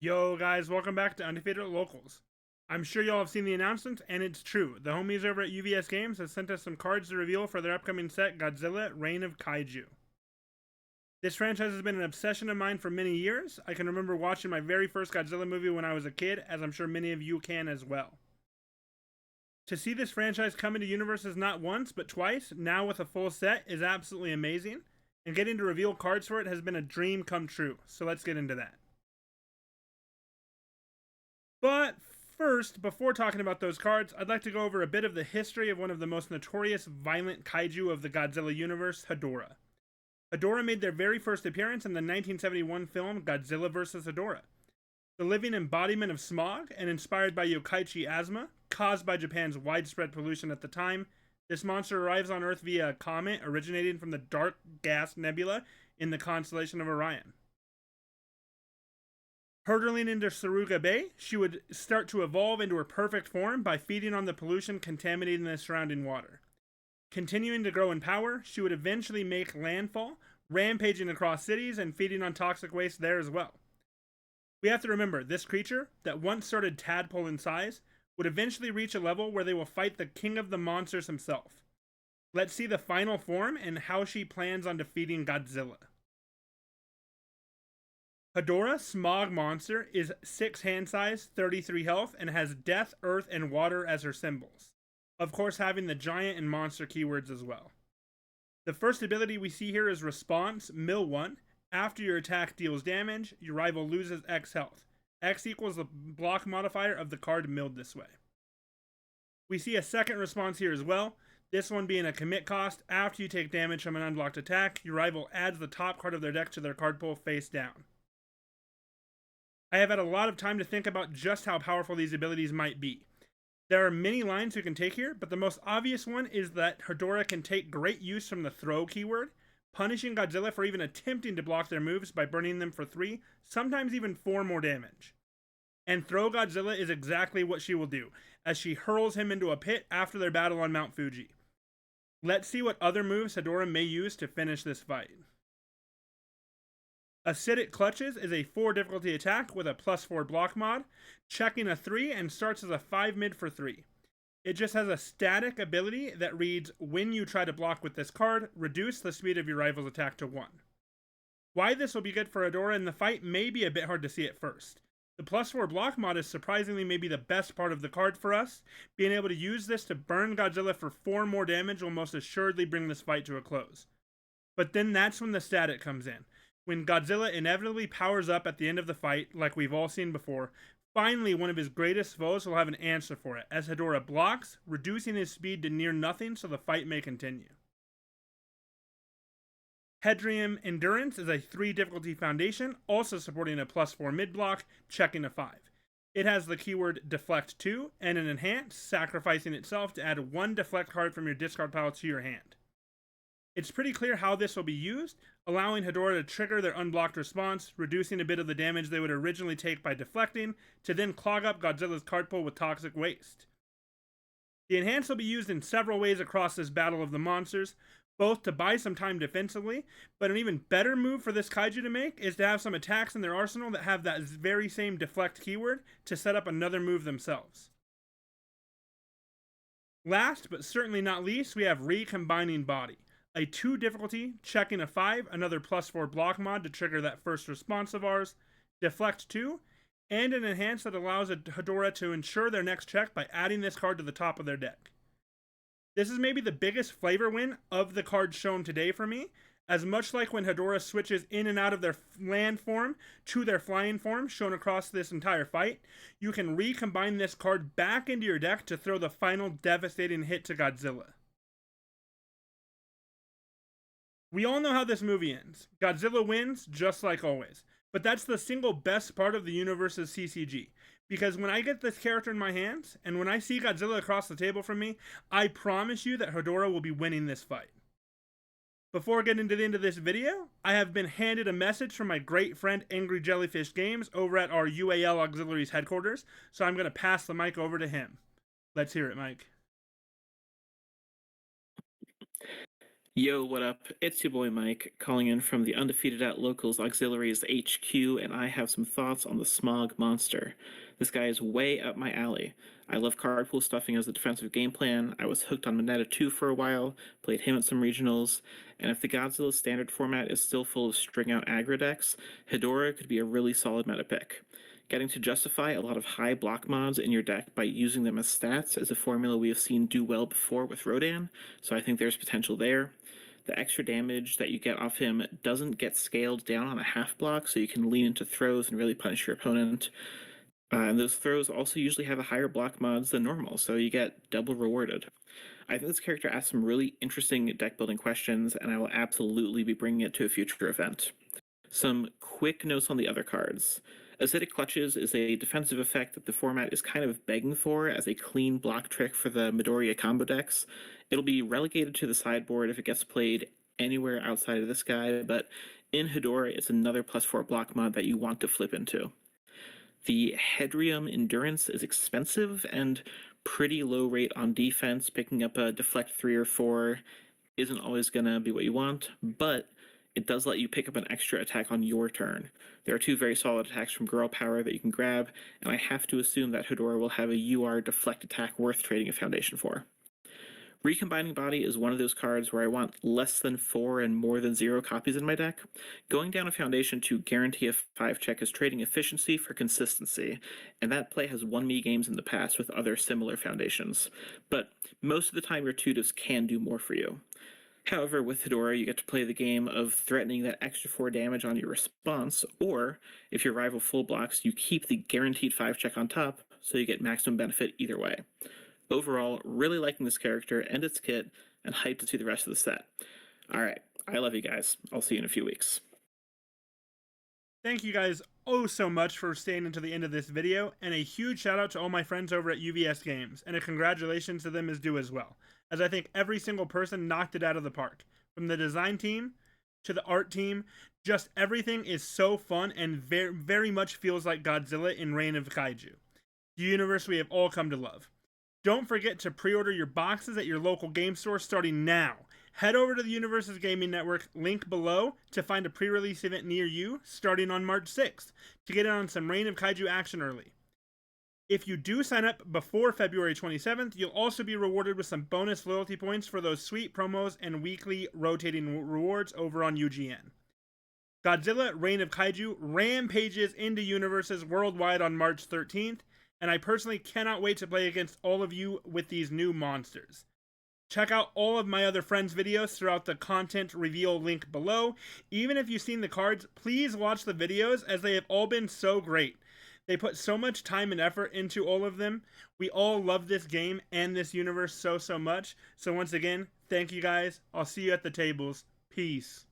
Yo, guys, welcome back to Undefeated Locals. I'm sure y'all have seen the announcement, and it's true. The homies over at UVS Games have sent us some cards to reveal for their upcoming set, Godzilla Reign of Kaiju. This franchise has been an obsession of mine for many years. I can remember watching my very first Godzilla movie when I was a kid, as I'm sure many of you can as well. To see this franchise come into UniVersus not once, but twice, now with a full set, is absolutely amazing, and getting to reveal cards for it has been a dream come true, so let's get into that. But first, before talking about those cards, I'd like to go over a bit of the history of one of the most notorious violent kaiju of the Godzilla universe, Hedorah. Hedorah made their very first appearance in the 1971 film Godzilla vs. Hedorah. The living embodiment of smog and inspired by yokkaichi asthma, caused by Japan's widespread pollution at the time, this monster arrives on Earth via a comet originating from the dark gas nebula in the constellation of Orion. Hurtling into Suruga Bay, she would start to evolve into her perfect form by feeding on the pollution contaminating the surrounding water. Continuing to grow in power, she would eventually make landfall, rampaging across cities and feeding on toxic waste there as well. We have to remember, this creature, that once started tadpole in size, would eventually reach a level where they will fight the king of the monsters himself. Let's see the final form and how she plans on defeating Godzilla. Hedorah, Smog Monster, is 6 hand size, 33 health, and has Death, Earth, and Water as her symbols. Of course, having the Giant and Monster keywords as well. The first ability we see here is Response, Mill 1. After your attack deals damage, your rival loses X health. X equals the block modifier of the card milled this way. We see a second response here as well, this one being a commit cost. After you take damage from an unblocked attack, your rival adds the top card of their deck to their card pool face down. I have had a lot of time to think about just how powerful these abilities might be. There are many lines you can take here, but the most obvious one is that Hedorah can take great use from the throw keyword, punishing Godzilla for even attempting to block their moves by burning them for 3, sometimes even 4 more damage. And throw Godzilla is exactly what she will do, as she hurls him into a pit after their battle on Mount Fuji. Let's see what other moves Hedorah may use to finish this fight. Acidic Clutches is a 4 difficulty attack with a +4 block mod, checking a 3 and starts as a 5 mid for 3. It just has a static ability that reads, when you try to block with this card, reduce the speed of your rival's attack to 1. Why this will be good for Hedorah in the fight may be a bit hard to see at first. The +4 block mod is surprisingly maybe the best part of the card for us. Being able to use this to burn Godzilla for 4 more damage will most assuredly bring this fight to a close. But then that's when the static comes in. When Godzilla inevitably powers up at the end of the fight, like we've all seen before, finally one of his greatest foes will have an answer for it, as Hedorah blocks, reducing his speed to near nothing so the fight may continue. Hedrium Endurance is a 3 difficulty foundation, also supporting a +4 mid block, checking a 5. It has the keyword Deflect 2 and an Enhance, sacrificing itself to add 1 deflect card from your discard pile to your hand. It's pretty clear how this will be used, allowing Hedorah to trigger their unblocked response, reducing a bit of the damage they would originally take by deflecting, to then clog up Godzilla's card pool with toxic waste. The Enhance will be used in several ways across this battle of the monsters, both to buy some time defensively, but an even better move for this kaiju to make is to have some attacks in their arsenal that have that very same deflect keyword to set up another move themselves. Last, but certainly not least, we have Recombining Body. A 2 difficulty, checking a 5, another +4 block mod to trigger that first response of ours, Deflect 2, and an Enhance that allows Hedorah to ensure their next check by adding this card to the top of their deck. This is maybe the biggest flavor win of the cards shown today for me, as much like when Hedorah switches in and out of their land form to their flying form shown across this entire fight, you can recombine this card back into your deck to throw the final devastating hit to Godzilla. We all know how this movie ends. Godzilla wins, just like always. But that's the single best part of the UniVersus CCG. Because when I get this character in my hands, and when I see Godzilla across the table from me, I promise you that Hedorah will be winning this fight. Before getting to the end of this video, I have been handed a message from my great friend Angry Jellyfish Games over at our UAL Auxiliaries headquarters, so I'm going to pass the mic over to him. Let's hear it, Mike. Yo, what up? It's your boy Mike, calling in from the Undefeated at Locals Auxiliaries HQ, and I have some thoughts on the Smog Monster. This guy is way up my alley. I love card pool stuffing as a defensive game plan. I was hooked on Moneta 2 for a while, played him at some regionals, and if the Godzilla standard format is still full of string out aggro decks, Hedorah could be a really solid meta pick. Getting to justify a lot of high block mods in your deck by using them as stats is a formula we have seen do well before with Rodan, so I think there's potential there. The extra damage that you get off him doesn't get scaled down on a half block, so you can lean into throws and really punish your opponent. And those throws also usually have a higher block mods than normal, so you get double rewarded. I think this character asks some really interesting deck building questions, and I will absolutely be bringing it to a future event. Some quick notes on the other cards. Acidic Clutches is a defensive effect that the format is kind of begging for as a clean block trick for the Midoriya combo decks. It'll be relegated to the sideboard if it gets played anywhere outside of this guy, but in Hedorah, it's another +4 block mod that you want to flip into. The Hedrium Endurance is expensive and pretty low rate on defense. Picking up a Deflect 3 or 4 isn't always going to be what you want, but it does let you pick up an extra attack on your turn. There are two very solid attacks from Girl Power that you can grab, and I have to assume that Hedorah will have a UR deflect attack worth trading a foundation for. Recombining Body is one of those cards where I want less than 4 and more than 0 copies in my deck. Going down a foundation to guarantee a 5 check is trading efficiency for consistency, and that play has won me games in the past with other similar foundations. But most of the time your tutors can do more for you. However, with Hedorah, you get to play the game of threatening that extra 4 damage on your response, or if your rival full blocks, you keep the guaranteed 5 check on top, so you get maximum benefit either way. Overall, really liking this character and its kit, and hyped to see the rest of the set. Alright, I love you guys. I'll see you in a few weeks. Thank you guys oh so much for staying until the end of this video, and a huge shout out to all my friends over at UVS Games, and a congratulations to them is due as well, as I think every single person knocked it out of the park. From the design team to the art team, just everything is so fun and very, very much feels like Godzilla in Reign of Kaiju, the universe we have all come to love. Don't forget to pre-order your boxes at your local game store starting now. Head over to the UniVersus Gaming Network, link below, to find a pre-release event near you starting on March 6th to get in on some Reign of Kaiju action early. If you do sign up before February 27th, you'll also be rewarded with some bonus loyalty points for those sweet promos and weekly rotating rewards over on UGN. Godzilla Reign of Kaiju rampages into UniVersus worldwide on March 13th, and I personally cannot wait to play against all of you with these new monsters. Check out all of my other friends' videos throughout the content reveal link below. Even if you've seen the cards, please watch the videos as they have all been so great. They put so much time and effort into all of them. We all love this game and this universe so much. So once again, thank you guys. I'll see you at the tables. Peace.